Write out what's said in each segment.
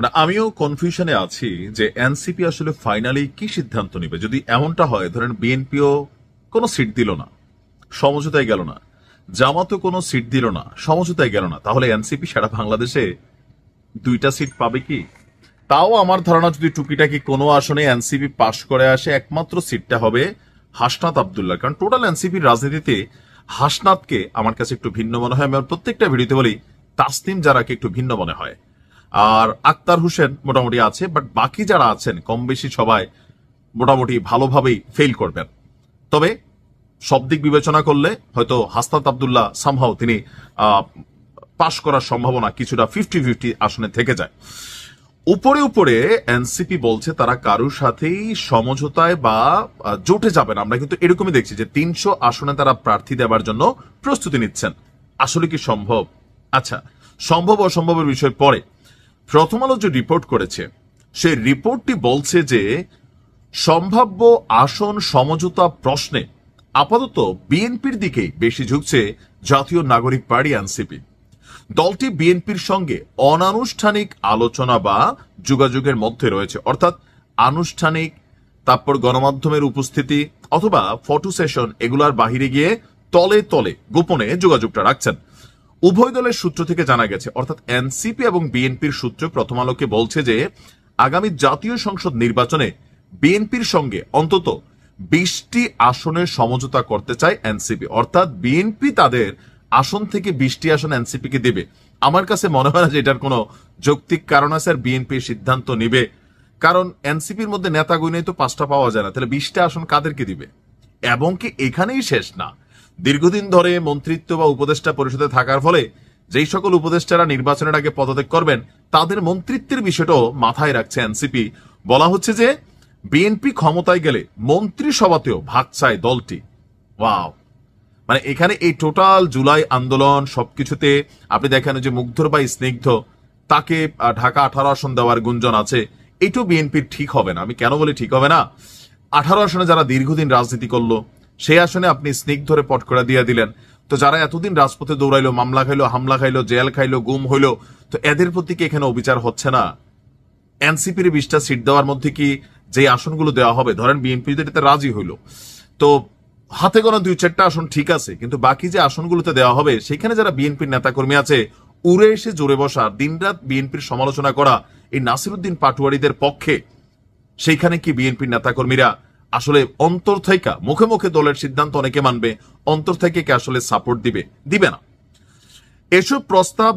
মানে আমিও কনফিউশনে আছি যে এনসিপি আসলে ফাইনালি কি সিদ্ধান্ত নেবে। যদি এমনটা হয়, ধরেন বিএনপিও কোনো সিট দিল না, সমঝোতায় গেল না, জামাতও কোনো সিট দিল না, সমঝোতায় গেল না, তাহলে এনসিপি সারা বাংলাদেশে 2টা সিট পাবে কি? তাও আমার ধারণা যদি টুকিটাকি কোনো আসনে এনসিপি পাশ করে আসে, একমাত্র সিটটা হবে হাসনাত আব্দুল্লাহ। কারণ টোটাল এনসিপির রাজনীতিতে হাসনাতকে আমার কাছে একটু ভিন্ন মনে হয়। আমি প্রত্যেকটা ভিডিওতে বলি তাসনিম জারাকে একটু ভিন্ন মনে হয়। আর আক্তার হোসেন মোটামুটি আছে, বাট বাকি যারা আছেন কম বেশি সবাই মোটামুটি ভালোভাবেই ফেল করবেন। তবে সব দিক বিবেচনা করলে হয়তো হাসনাত আব্দুল্লাহ সামহাও তিনি পাশ করার সম্ভাবনা কিছুটা 50-50 আসনে থেকে যায়। উপরে উপরে এনসিপি বলছে তারা কারোর সাথেই সমঝোতায় বা জোটে যাবেন। আমরা কিন্তু এরকমই দেখছি যে 300 আসনে তারা প্রার্থী দেওয়ার জন্য প্রস্তুতি নিচ্ছেন। আসলে কি সম্ভব? আচ্ছা, সম্ভব অসম্ভবের বিষয় পরে। প্রথম আলো যে রিপোর্ট করেছে সেই রিপোর্টটি বলছে যে সম্ভাব্য আসন সমঝোতা প্রশ্নে আপাতত বিএনপির দিকে বেশি ঝুঁকছে জাতীয় নাগরিক পার্টি এনসিপি। দলটি বিএনপির সঙ্গে অনানুষ্ঠানিক আলোচনা বা যোগাযোগের মধ্যে রয়েছে, অর্থাৎ আনুষ্ঠানিক, তারপর গণমাধ্যমের উপস্থিতি অথবা ফটো সেশন এগুলার বাহিরে গিয়ে তলে তলে গোপনে যোগাযোগটা রাখছেন। উভয় দলের সূত্র থেকে জানা গেছে, অর্থাৎ এনসিপি এবং বিএনপির সূত্র প্রথম আলোকে বলছে যে আগামী জাতীয় সংসদ নির্বাচনে বিএনপির সঙ্গে অন্তত 20টি আসনের সমঝোতা করতে চায় এনসিপি, অর্থাৎ বিএনপি তাদের আসন থেকে 20টি আসন এনসিপি কে দেবে। আমার কাছে মনে হয় না যে এটার কোনো যৌক্তিক কারণ আছে আর বিএনপি সিদ্ধান্ত নিবে, কারণ এনসিপির মধ্যে নেতা গুইনেই তো 5টা পাওয়া যায় না, তাহলে 20টা আসন কাদেরকে দিবে? এবং কি এখানেই শেষ না, দীর্ঘদিন ধরে মন্ত্রিত্ব বা উপদেষ্টা পরিষদে থাকার ফলে যেই সকল উপদেষ্টারা নির্বাচনের আগে পদত্যাগ করবেন তাদের মন্ত্রিত্বের বিষয়টাও মাথায় রাখছে এনসিপি। বলা হচ্ছে যে বিএনপি ক্ষমতায় গেলে মন্ত্রিসভাতেও ভাগ চায় দলটি। ওয়াও! মানে এখানে এই টোটাল জুলাই আন্দোলন সবকিছুতে আপনি দেখেন যে মুগ্ধর বা স্নিগ্ধ তাকে ঢাকা 18 আসন দেওয়ার গুঞ্জন আছে। এটাও বিএনপির ঠিক হবে না। আমি কেন বলি ঠিক হবে না? 18 আসনে যারা দীর্ঘদিন রাজনীতি করলো সেই আসনে আপনি স্নিগ্ধরে পট করে দিয়ে দিলেন, তো যারা এতদিন রাজপথে দৌড়াইলো, মামলা খাইলো, হামলা খাইলো, জেল খাইলো, গুম হইলো, তো এদের প্রতি কি এখানে অবিচার হচ্ছে না? এনসিপির 20টা সিট দেওয়ার মধ্যে কি যে আসনগুলো দেওয়া হবে, ধরেন বিএনপি এটাতে রাজি হইলো, তো হাতে গোনা 2-4টা আসন ঠিক আছে, কিন্তু বাকি যে আসনগুলোতে দেওয়া হবে সেখানে যারা বিএনপির নেতাকর্মী আছে উড়ে এসে জোরে বসা, দিনরাত বিএনপির সমালোচনা করা এই নাসিরউদ্দিন পাটোয়ারিদের পক্ষে, সেইখানে কি বিএনপির নেতাকর্মীরা আসলে অন্তর থেকে, মুখে মুখে দলের সিদ্ধান্ত অনেকে মানবে, অন্তর থেকে কি আসলে সাপোর্ট দিবে না? এসব প্রস্তাব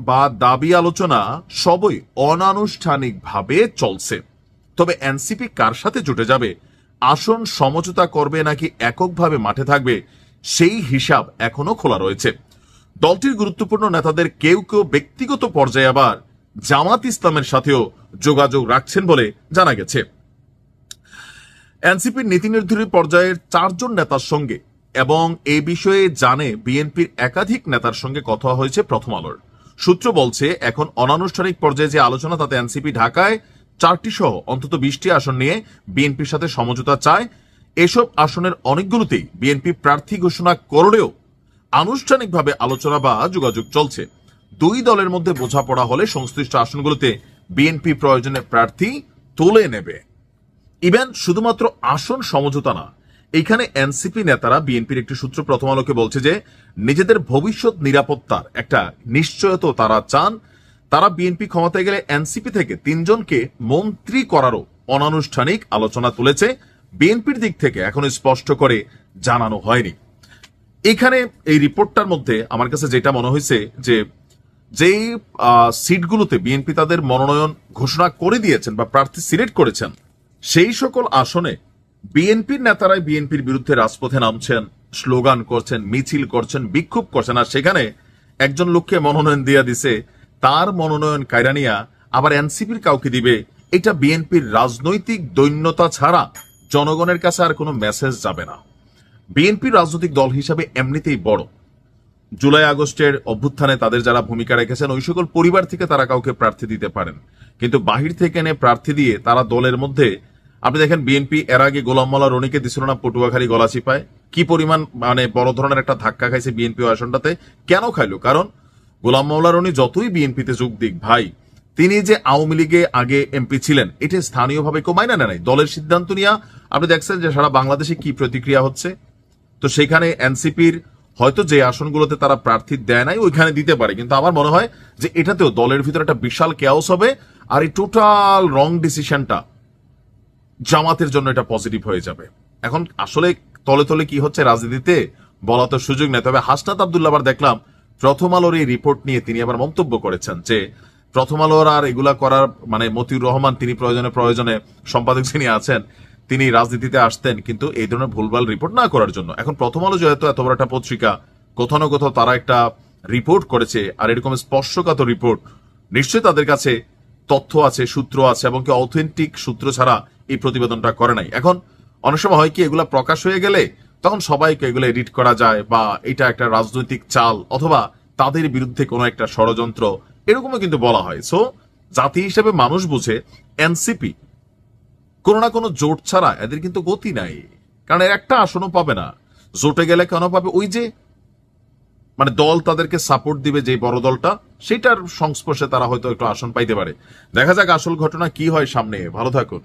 বা দাবি আলোচনা সবই অনানুষ্ঠানিকভাবে চলছে। তবে এনসিপি কার সাথে জুটে যাবে, আসন সমঝোতা করবে নাকি এককভাবে মাঠে থাকবে, সেই হিসাব এখনো খোলা রয়েছে। দলটির গুরুত্বপূর্ণ নেতাদের কেউ কেউ ব্যক্তিগত পর্যায়ে আবার জামাত ইসলামের সাথেও যোগাযোগ রাখছেন বলে জানা গেছে। এনসিপির নীতি নির্ধারী পর্যায়ের 4 জন নেতার সঙ্গে এবং এই বিষয়ে জানে বিএনপির একাধিক নেতার সঙ্গে কথা হয়েছে প্রথম আলোর। সূত্র বলছে এখন অনানুষ্ঠানিক পর্যায়ে যে আলোচনা তাতে এনসিপি ঢাকায় 4টি সহ অন্তত 20টি আসন নিয়ে বিএনপির সাথে সমঝোতা চায়। এসব আসনের অনেকগুলোতেই বিএনপি প্রার্থী ঘোষণা করলেও আনুষ্ঠানিকভাবে আলোচনা বা যোগাযোগ চলছে। দুই দলের মধ্যে বোঝাপড়া হলে সংশ্লিষ্ট আসনগুলোতে বিএনপি প্রয়োজনে প্রার্থী তুলে নেবে। ইভেন শুধুমাত্র আসন সমঝোতা না, এখানে এনসিপি নেতারা, বিএনপির একটি সূত্র প্রথম আলোকে বলছে যে নিজেদের ভবিষ্যৎ নিরাপত্তার একটা নিশ্চয়তা তারা চান। তারা বিএনপি ক্ষমতায় গেলে এনসিপি থেকে 3 জনকে মন্ত্রী করারও অনানুষ্ঠানিক আলোচনা তুলেছে। বিএনপির দিক থেকে এখনো স্পষ্ট করে জানানো হয়নি। এখানে এই রিপোর্টটার মধ্যে আমার কাছে যেটা মনে হয়েছে যে যেই সিটগুলোতে বিএনপি তাদের মনোনয়ন ঘোষণা করে দিয়েছেন বা প্রার্থী সিলেক্ট করেছেন, সেই সকল আসনে বিএনপির নেতারাই বিএনপির বিরুদ্ধে রাজপথে নামছেন, স্লোগান করছেন, মিছিল করছেন, বিক্ষোভ করছেন, আর সেখানে একজন লোককে মনোনয়ন দিয়ে দিছে, তার মনোনয়ন কায়রা নিয়া আবার এনসিপির কাউকে দিবে। এটা বিএনপির রাজনৈতিক দৈন্যতা ছাড়া জনগণের কাছে আর কোনো মেসেজ যাবে না। বিএনপির রাজনৈতিক দল হিসাবে এমনিতেই বড়, জুলাই আগস্টের অভ্যুত্থানে তাদের যারা ভূমিকা রেখেছেন ওই সকল পরিবার থেকে তারা কাউকে প্রার্থী দিতে পারেন, কিন্তু বাহির থেকে এনে প্রার্থী দিয়ে তারা দলের মধ্যে, আপনি দেখেন বিএনপি এর আগে গোলাম মোল্লা রনিকে দিছিল না পটুয়াখালী গলাচিপায়, কি পরিমাণ মানে বড় ধরনের একটা ধাক্কা খাইছে বিএনপি আসনটাতে। কেন খাইলো? কারণ গোলাম মোল্লা রনি যতই বিএনপিতে যোগ দিক ভাই, তিনি যে আওয়ামী লীগে আগে এমপি ছিলেন, এটা স্থানীয়ভাবে কেউ মাইনা নেয় নাই। দলের সিদ্ধান্ত নিয়ে আপনি দেখছেন যে সারা বাংলাদেশে কি প্রতিক্রিয়া হচ্ছে। তো সেখানে এনসিপির হয়তো যে আসনগুলোতে তারা প্রার্থী দেয় নাই ওইখানে দিতে পারে, কিন্তু আমার মনে হয় যে এটাতেও দলের ভিতরে একটা বিশাল কেওস হবে। আর এই টোটাল রং ডিসিশনটা জামাতের জন্য এটা পজিটিভ হয়ে যাবে। এখন আসলে তলে তলে কি হচ্ছে রাজনীতিতে বলা তো সুযোগ নেই। তবে হাসনাত আব্দুল্লাহ আবার দেখলাম প্রথম আলোর এই রিপোর্ট নিয়ে তিনি আবার মন্তব্য করেছেন যে প্রথম আলোর আর এগুলা করার মানে মতিউর রহমান তিনি প্রয়োজনে সম্পাদক যিনি আছেন তিনি রাজনীতিতে আসতেন কিন্তু এই ধরনের ভুলভাল রিপোর্ট না করার জন্য। এখন প্রথম আলো যেহেতু এত বড় একটা পত্রিকা, কোথাও না কোথাও তারা একটা রিপোর্ট করেছে, আর এরকম স্পর্শকাতর রিপোর্ট নিশ্চয়ই তাদের কাছে তথ্য আছে, সূত্র আছে, এবং কি অথেন্টিক সূত্র ছাড়া এই প্রতিবেদনটা করে নাই। এখন অনেক সময় হয় কি এগুলা প্রকাশ হয়ে গেলে তখন সবাইকে এগুলো এডিট করা যায়, বা এটা একটা রাজনৈতিক চাল অথবা তাদের বিরুদ্ধে কোনো একটা ষড়যন্ত্র এরকমও কিন্তু বলা হয়। সো জাতি হিসেবে মানুষ বুঝে এনসিপি কোনো না কোনো জোট ছাড়া এদের কিন্তু গতি নাই, কারণ এর একটা আসনও পাবে না। জোটে গেলে কেন পাবে? ওই যে মানে দল তাদেরকে সাপোর্ট দিবে, যে বড় দলটা সেটার সংস্পর্শে তারা হয়তো একটু আসন পাইতে পারে। দেখা যাক আসল ঘটনা কি হয় সামনে। ভালো থাকুন।